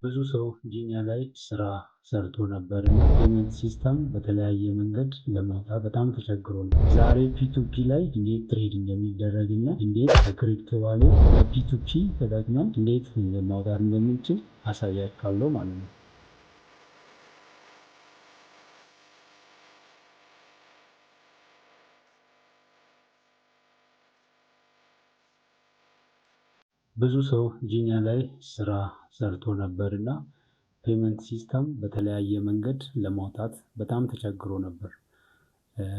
ብዙ ሰው ጂኒያ ላይ ስራ ሰርቶ ነበር እና ፔመንት ሲስተም በተለያየ መንገድ ለማውጣት በጣም ተቸግሮ ነው። ዛሬ ፒቱፒ ላይ እንዴት ትሬድ እንደሚደረግ እና እንዴት ከክሪፕቶ ዋሌት በፒቱፒ ተጠቅመን እንዴት ማውጣት እንደምንችል አሳያችኋለሁ ማለት ነው። ብዙ ሰው ጂኒያ ላይ ስራ ሰርቶ ነበር እና ፔመንት ሲስተም በተለያየ መንገድ ለማውጣት በጣም ተቸግሮ ነበር።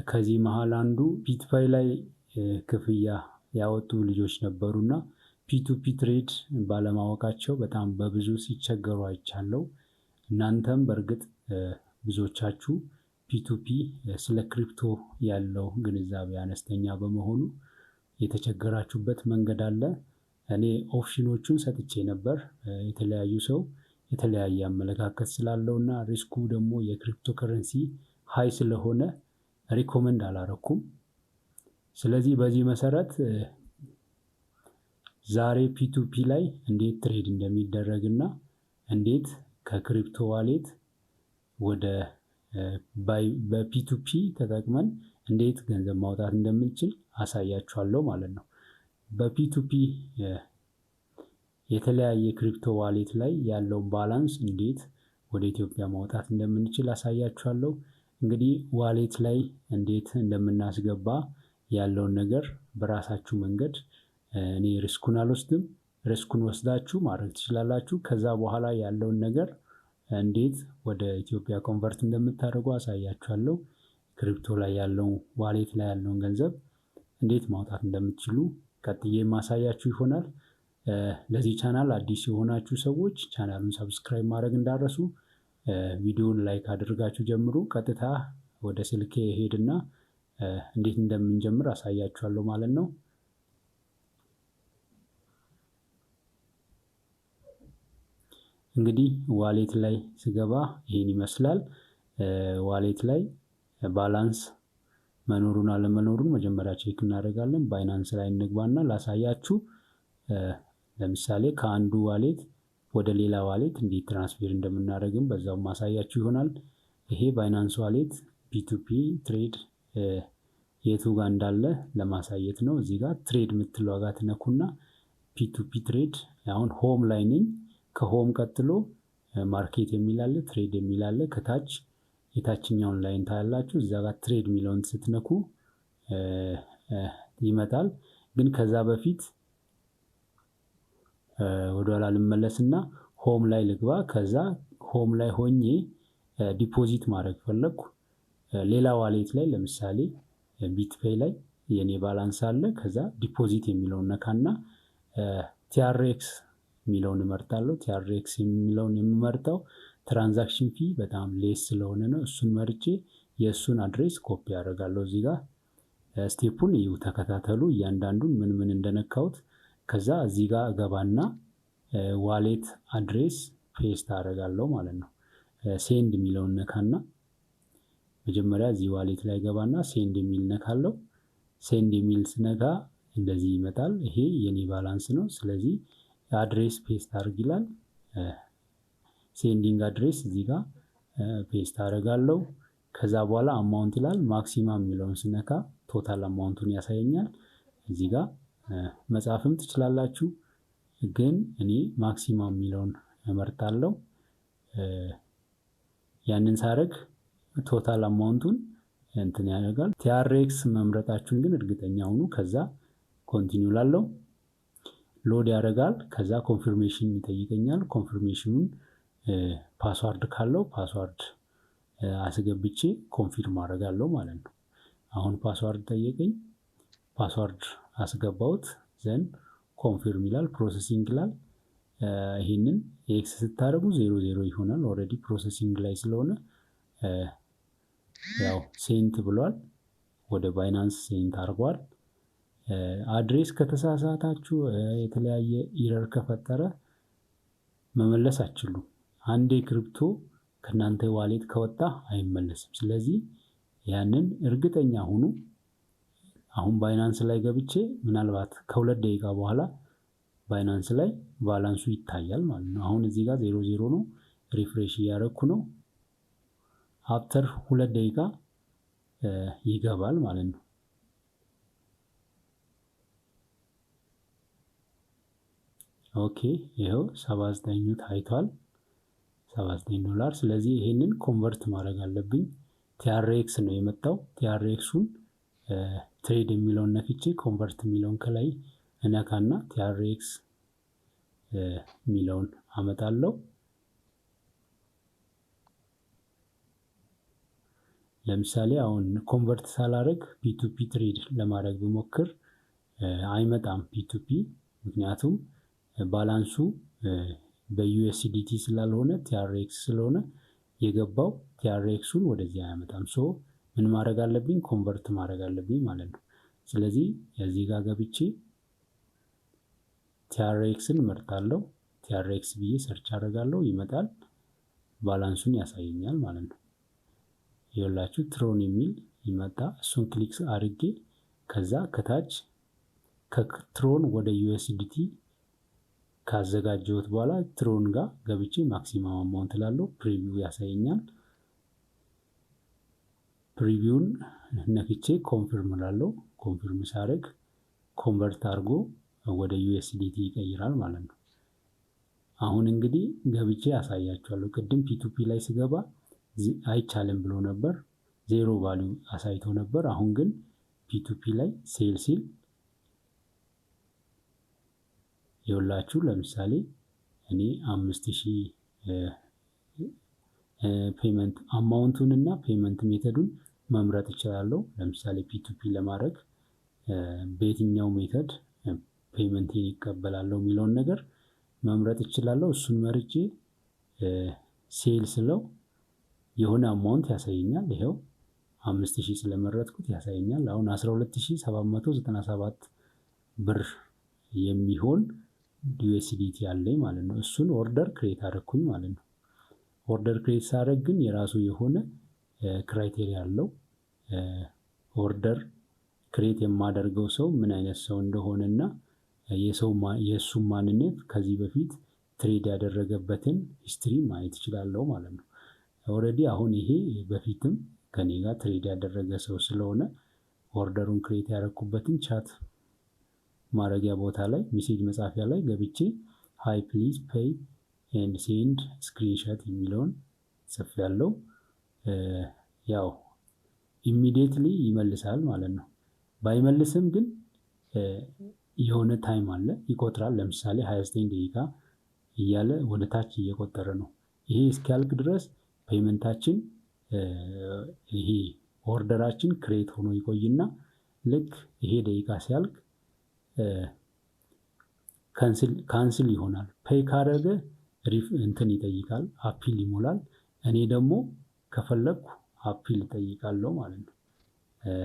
ከዚህ መሃል አንዱ ቢትፋይ ላይ ክፍያ ያወጡ ልጆች ነበሩና ፒቱፒ ትሬድ ባለማወቃቸው በጣም በብዙ ሲቸገሩ አይቻለው። እናንተም በእርግጥ ብዙዎቻችሁ ፒቱፒ ስለ ክሪፕቶ ያለው ግንዛቤ አነስተኛ በመሆኑ የተቸገራችሁበት መንገድ አለ። እኔ ኦፕሽኖቹን ሰጥቼ ነበር። የተለያዩ ሰው የተለያየ አመለካከት ስላለውና ሪስኩ ደግሞ የክሪፕቶ ከረንሲ ሃይ ስለሆነ ሪኮመንድ አላረኩም። ስለዚህ በዚህ መሰረት ዛሬ ፒቱፒ ላይ እንዴት ትሬድ እንደሚደረግና እንዴት ከክሪፕቶ ዋሌት ወደ በፒቱፒ ተጠቅመን እንዴት ገንዘብ ማውጣት እንደምንችል አሳያችኋለሁ ማለት ነው። በፒቱፒ የተለያየ ክሪፕቶ ዋሌት ላይ ያለውን ባላንስ እንዴት ወደ ኢትዮጵያ ማውጣት እንደምንችል አሳያችኋለሁ። እንግዲህ ዋሌት ላይ እንዴት እንደምናስገባ ያለውን ነገር በራሳችሁ መንገድ እኔ ሪስኩን አልወስድም። ሪስኩን ወስዳችሁ ማድረግ ትችላላችሁ። ከዛ በኋላ ያለውን ነገር እንዴት ወደ ኢትዮጵያ ኮንቨርት እንደምታደርጉ አሳያችኋለሁ። ክሪፕቶ ላይ ያለውን ዋሌት ላይ ያለውን ገንዘብ እንዴት ማውጣት እንደምትችሉ ቀጥዬ ማሳያችሁ ይሆናል። ለዚህ ቻናል አዲስ የሆናችሁ ሰዎች ቻናሉን ሰብስክራይብ ማድረግ እንዳረሱ፣ ቪዲዮውን ላይክ አድርጋችሁ ጀምሩ። ቀጥታ ወደ ስልኬ ሄድና እንዴት እንደምንጀምር አሳያችኋለሁ ማለት ነው። እንግዲህ ዋሌት ላይ ስገባ ይሄን ይመስላል። ዋሌት ላይ ባላንስ መኖሩን አለመኖሩን መጀመሪያ ቼክ እናደርጋለን። ባይናንስ ላይ እንግባና ላሳያችሁ። ለምሳሌ ከአንዱ ዋሌት ወደ ሌላ ዋሌት እንዴት ትራንስፌር እንደምናደርግም በዛው ማሳያችሁ ይሆናል። ይሄ ባይናንስ ዋሌት ፒቱፒ ትሬድ የቱ ጋር እንዳለ ለማሳየት ነው። እዚህ ጋር ትሬድ የምትለው ጋር ትነኩና ፒቱፒ ትሬድ አሁን ሆም ላይ ነኝ። ከሆም ቀጥሎ ማርኬት የሚል አለ፣ ትሬድ የሚል አለ። ከታች የታችኛውን ላይን ታያላችሁ። እዛ ጋር ትሬድ የሚለውን ስትነኩ ይመጣል። ግን ከዛ በፊት ወደኋላ ልመለስና ሆም ላይ ልግባ። ከዛ ሆም ላይ ሆኜ ዲፖዚት ማድረግ ፈለግኩ። ሌላ ዋሌት ላይ ለምሳሌ ቢትፔይ ላይ የኔ ባላንስ አለ። ከዛ ዲፖዚት የሚለውን ነካና ቲአርኤክስ የሚለውን እመርጣለሁ። ቲአርኤክስ የሚለውን የምመርጠው ትራንዛክሽን ፊ በጣም ሌስ ስለሆነ ነው። እሱን መርጬ የእሱን አድሬስ ኮፒ አደርጋለሁ። እዚህ ጋር ስቴፑን እዩ፣ ተከታተሉ እያንዳንዱን ምን ምን እንደነካሁት። ከዛ እዚህ ጋር እገባና ዋሌት አድሬስ ፔስት አደርጋለሁ ማለት ነው። ሴንድ የሚለውን ነካና መጀመሪያ እዚህ ዋሌት ላይ ገባና ሴንድ የሚል ነካለው። ሴንድ የሚል ስነካ እንደዚህ ይመጣል። ይሄ የኔ ባላንስ ነው። ስለዚህ አድሬስ ፔስት አድርግ ይላል። ሴንዲንግ አድሬስ እዚህ ጋር ፔስት አደርጋለሁ። ከዛ በኋላ አማውንት ይላል። ማክሲማም የሚለውን ስነካ ቶታል አማውንቱን ያሳየኛል። እዚህ ጋር መጻፍም ትችላላችሁ፣ ግን እኔ ማክሲማም የሚለውን እመርጣለሁ። ያንን ሳረግ ቶታል አማውንቱን እንትን ያደርጋል። ቲአርኤክስ መምረጣችሁን ግን እርግጠኛ ሁኑ። ከዛ ኮንቲኒው ላለው ሎድ ያደርጋል። ከዛ ኮንፊርሜሽን ይጠይቀኛል። ኮንፊርሜሽኑን ፓስዋርድ ካለው ፓስዋርድ አስገብቼ ኮንፊርም አደርጋለሁ ማለት ነው። አሁን ፓስዋርድ ጠየቀኝ፣ ፓስዋርድ አስገባሁት። ዘን ኮንፊርም ይላል፣ ፕሮሰሲንግ ይላል። ይሄንን ኤክስ ስታደርጉ 00 ይሆናል። ኦልሬዲ ፕሮሰሲንግ ላይ ስለሆነ ያው ሴንት ብሏል፣ ወደ ባይናንስ ሴንት አድርጓል። አድሬስ ከተሳሳታችሁ የተለያየ ኢረር ከፈጠረ መመለስ አትችሉም። አንዴ ክሪፕቶ ከእናንተ ዋሌት ከወጣ አይመለስም። ስለዚህ ያንን እርግጠኛ ሁኑ። አሁን ባይናንስ ላይ ገብቼ ምናልባት ከ2 ደቂቃ በኋላ ባይናንስ ላይ ባላንሱ ይታያል ማለት ነው። አሁን እዚህ ጋር 00 ነው። ሪፍሬሽ እያደረኩ ነው። አፍተር 2 ደቂቃ ይገባል ማለት ነው። ኦኬ ይኸው 79 ታይቷል፣ $79። ስለዚህ ይሄንን ኮንቨርት ማድረግ አለብኝ። ቲአርኤክስ ነው የመጣው። ቲአርኤክሱን ትሬድ የሚለውን ነክቼ ኮንቨርት የሚለውን ከላይ እነካና ቲአርኤክስ የሚለውን አመጣለሁ። ለምሳሌ አሁን ኮንቨርት ሳላረግ ፒቱፒ ትሬድ ለማድረግ ብሞክር አይመጣም ፒቱፒ፣ ምክንያቱም ባላንሱ በዩኤስዲቲ ስላልሆነ ቲአርኤክስ ስለሆነ የገባው ቲአርኤክሱን ወደዚህ አያመጣም። ሶ ምን ማድረግ አለብኝ? ኮንቨርት ማድረግ አለብኝ ማለት ነው። ስለዚህ እዚህ ጋር ገብቼ ቲአርኤክስን መርጣለሁ። ቲአርኤክስ ብዬ ሰርች አደርጋለሁ፣ ይመጣል፣ ባላንሱን ያሳየኛል ማለት ነው። ይኸውላችሁ ትሮን የሚል ይመጣ። እሱን ክሊክ አድርጌ ከዛ ከታች ከትሮን ወደ ዩኤስዲቲ ካዘጋጀሁት በኋላ ትሮን ጋር ገብቼ ማክሲማም አማውንት ላለው ፕሪቪው ያሳየኛል። ፕሪቪውን ነክቼ ኮንፊርም ላለው ኮንፊርም ሳደርግ ኮንቨርት አድርጎ ወደ ዩኤስዲቲ ይቀይራል ማለት ነው። አሁን እንግዲህ ገብቼ ያሳያችኋለሁ። ቅድም ፒቱፒ ላይ ስገባ አይቻልም ብሎ ነበር፣ 0 ቫልዩ አሳይቶ ነበር። አሁን ግን ፒቱፒ ላይ ሴል ሲል ይኸውላችሁ ለምሳሌ እኔ 5000 ፔመንት አማውንቱን እና ፔመንት ሜተዱን መምረጥ እችላለሁ። ለምሳሌ ፒቱፒ ለማድረግ በየትኛው ሜተድ ፔመንቴን ይቀበላለሁ የሚለውን ነገር መምረጥ እችላለሁ። እሱን መርጬ ሴል ስለው የሆነ አማውንት ያሳየኛል። ይኸው 5000 ስለመረጥኩት ያሳየኛል። አሁን 12797 ብር የሚሆን ዩኤስዲቲ አለኝ ማለት ነው። እሱን ኦርደር ክሬት አደረኩኝ ማለት ነው። ኦርደር ክሬት ሳደርግ ግን የራሱ የሆነ ክራይቴሪያ አለው። ኦርደር ክሬት የማደርገው ሰው ምን አይነት ሰው እንደሆነና የእሱን ማንነት ከዚህ በፊት ትሬድ ያደረገበትን ሂስትሪ ማየት እችላለሁ ማለት ነው። ኦልሬዲ አሁን ይሄ በፊትም ከኔ ጋር ትሬድ ያደረገ ሰው ስለሆነ ኦርደሩን ክሬት ያደረኩበትን ቻት ማድረጊያ ቦታ ላይ ሜሴጅ መጻፊያ ላይ ገብቼ ሃይ ፕሊዝ ፔይ ኤንድ ሴንድ ስክሪንሾት የሚለውን ጽፌያለሁ። ያው ኢሚዲየትሊ ይመልሳል ማለት ነው። ባይመልስም ግን የሆነ ታይም አለ ይቆጥራል። ለምሳሌ 29 ደቂቃ እያለ ወደ ታች እየቆጠረ ነው። ይሄ እስኪያልቅ ድረስ ፔመንታችን ይሄ ኦርደራችን ክሬት ሆኖ ይቆይና ልክ ይሄ ደቂቃ ሲያልቅ ካንስል ይሆናል። ፔይ ካደረገ እንትን ይጠይቃል፣ አፒል ይሞላል። እኔ ደግሞ ከፈለግኩ አፒል እጠይቃለሁ ማለት ነው።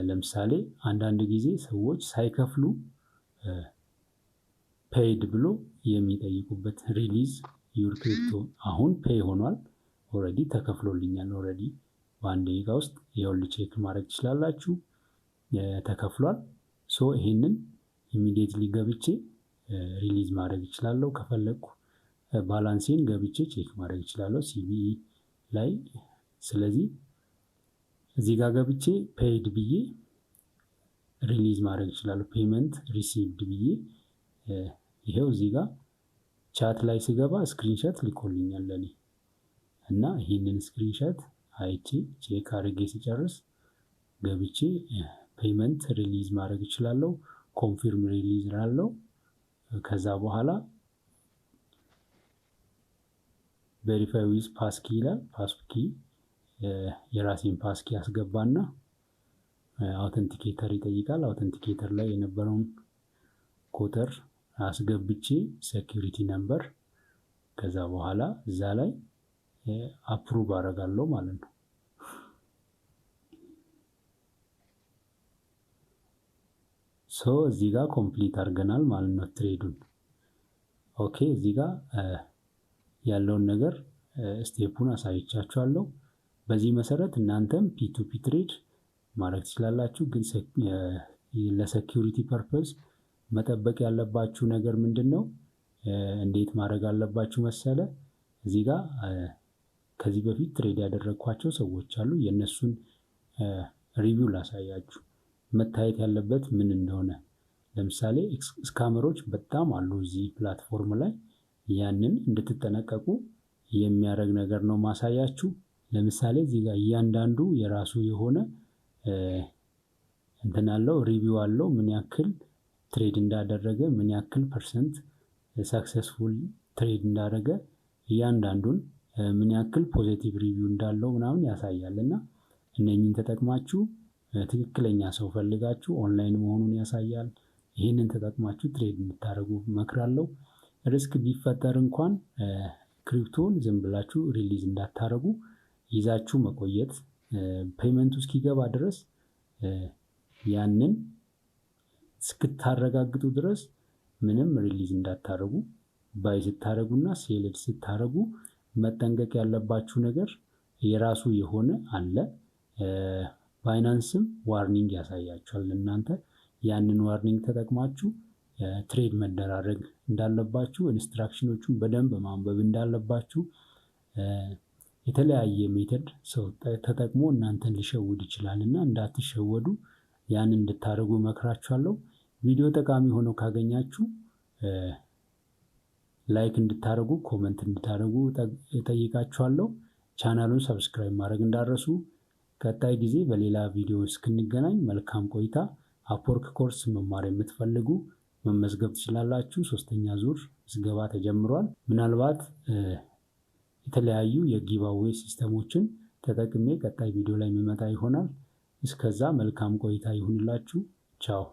ለምሳሌ አንዳንድ ጊዜ ሰዎች ሳይከፍሉ ፔይድ ብሎ የሚጠይቁበት ሪሊዝ ዩር ክሪፕቶ አሁን ፔይ ሆኗል። ኦልሬዲ ተከፍሎልኛል። ኦልሬዲ በአንድ ደቂቃ ውስጥ ይኸውልህ ቼክ ማድረግ ትችላላችሁ፣ ተከፍሏል። ሶ ይሄንን ኢሚዲየትሊ ገብቼ ሪሊዝ ማድረግ እችላለሁ ከፈለግኩ። ባላንሴን ገብቼ ቼክ ማድረግ እችላለሁ ሲቢኢ ላይ። ስለዚህ እዚህ ጋር ገብቼ ፔይድ ብዬ ሪሊዝ ማድረግ እችላለሁ። ፔመንት ሪሲቭድ ብዬ ይሄው እዚህ ጋር ቻት ላይ ስገባ ስክሪንሾት ልኮልኛል ለኔ እና ይህንን ስክሪንሾት አይቼ ቼክ አድርጌ ሲጨርስ ገብቼ ፔመንት ሪሊዝ ማድረግ እችላለሁ። ኮንፊርም ሪሊዝ ላለው ከዛ በኋላ ቬሪፋይ ዊዝ ፓስኪ ይላል። ፓስኪ የራሴን ፓስኪ አስገባና አውተንቲኬተር ይጠይቃል። አውተንቲኬተር ላይ የነበረውን ቁጥር አስገብቼ ሴኩሪቲ ነምበር ከዛ በኋላ እዛ ላይ አፕሩቭ አደርጋለሁ ማለት ነው። ሶ እዚህ ጋር ኮምፕሊት አድርገናል ማለት ነው ትሬዱን። ኦኬ እዚህ ጋር ያለውን ነገር ስቴፑን አሳይቻችኋለሁ። በዚህ መሰረት እናንተም ፒቱፒ ትሬድ ማድረግ ትችላላችሁ። ግን ለሴኩሪቲ ፐርፐዝ መጠበቅ ያለባችሁ ነገር ምንድን ነው? እንዴት ማድረግ አለባችሁ መሰለ? እዚህ ጋር ከዚህ በፊት ትሬድ ያደረግኳቸው ሰዎች አሉ። የእነሱን ሪቪው ላሳያችሁ መታየት ያለበት ምን እንደሆነ። ለምሳሌ ስካመሮች በጣም አሉ እዚህ ፕላትፎርም ላይ። ያንን እንድትጠነቀቁ የሚያደርግ ነገር ነው ማሳያችሁ። ለምሳሌ እዚህ ጋር እያንዳንዱ የራሱ የሆነ እንትን አለው፣ ሪቪው አለው። ምን ያክል ትሬድ እንዳደረገ፣ ምን ያክል ፐርሰንት ሰክሰስፉል ትሬድ እንዳደረገ፣ እያንዳንዱን ምን ያክል ፖዚቲቭ ሪቪው እንዳለው ምናምን ያሳያል። እና እነኚህን ተጠቅማችሁ ትክክለኛ ሰው ፈልጋችሁ ኦንላይን መሆኑን ያሳያል። ይህንን ተጠቅማችሁ ትሬድ እንድታደርጉ እመክራለሁ። ሪስክ ቢፈጠር እንኳን ክሪፕቶን ዝም ብላችሁ ሪሊዝ እንዳታደርጉ ይዛችሁ መቆየት፣ ፔመንቱ እስኪገባ ድረስ ያንን እስክታረጋግጡ ድረስ ምንም ሪሊዝ እንዳታደርጉ። ባይ ስታደርጉና ሴል ስታደርጉ መጠንቀቅ ያለባችሁ ነገር የራሱ የሆነ አለ። ባይናንስም ዋርኒንግ ያሳያችኋል። እናንተ ያንን ዋርኒንግ ተጠቅማችሁ ትሬድ መደራረግ እንዳለባችሁ፣ ኢንስትራክሽኖቹን በደንብ ማንበብ እንዳለባችሁ። የተለያየ ሜተድ ሰው ተጠቅሞ እናንተን ሊሸውድ ይችላል እና እንዳትሸወዱ ያንን እንድታደርጉ እመክራችኋለሁ። ቪዲዮ ጠቃሚ ሆኖ ካገኛችሁ ላይክ እንድታደርጉ፣ ኮመንት እንድታደርጉ እጠይቃችኋለሁ። ቻናሉን ሰብስክራይብ ማድረግ እንዳረሱ። ቀጣይ ጊዜ በሌላ ቪዲዮ እስክንገናኝ መልካም ቆይታ። አፕወርክ ኮርስ መማር የምትፈልጉ መመዝገብ ትችላላችሁ። 3ኛ ዙር ምዝገባ ተጀምሯል። ምናልባት የተለያዩ የጊቫዌይ ሲስተሞችን ተጠቅሜ ቀጣይ ቪዲዮ ላይ የሚመጣ ይሆናል። እስከዛ መልካም ቆይታ ይሁንላችሁ። ቻው።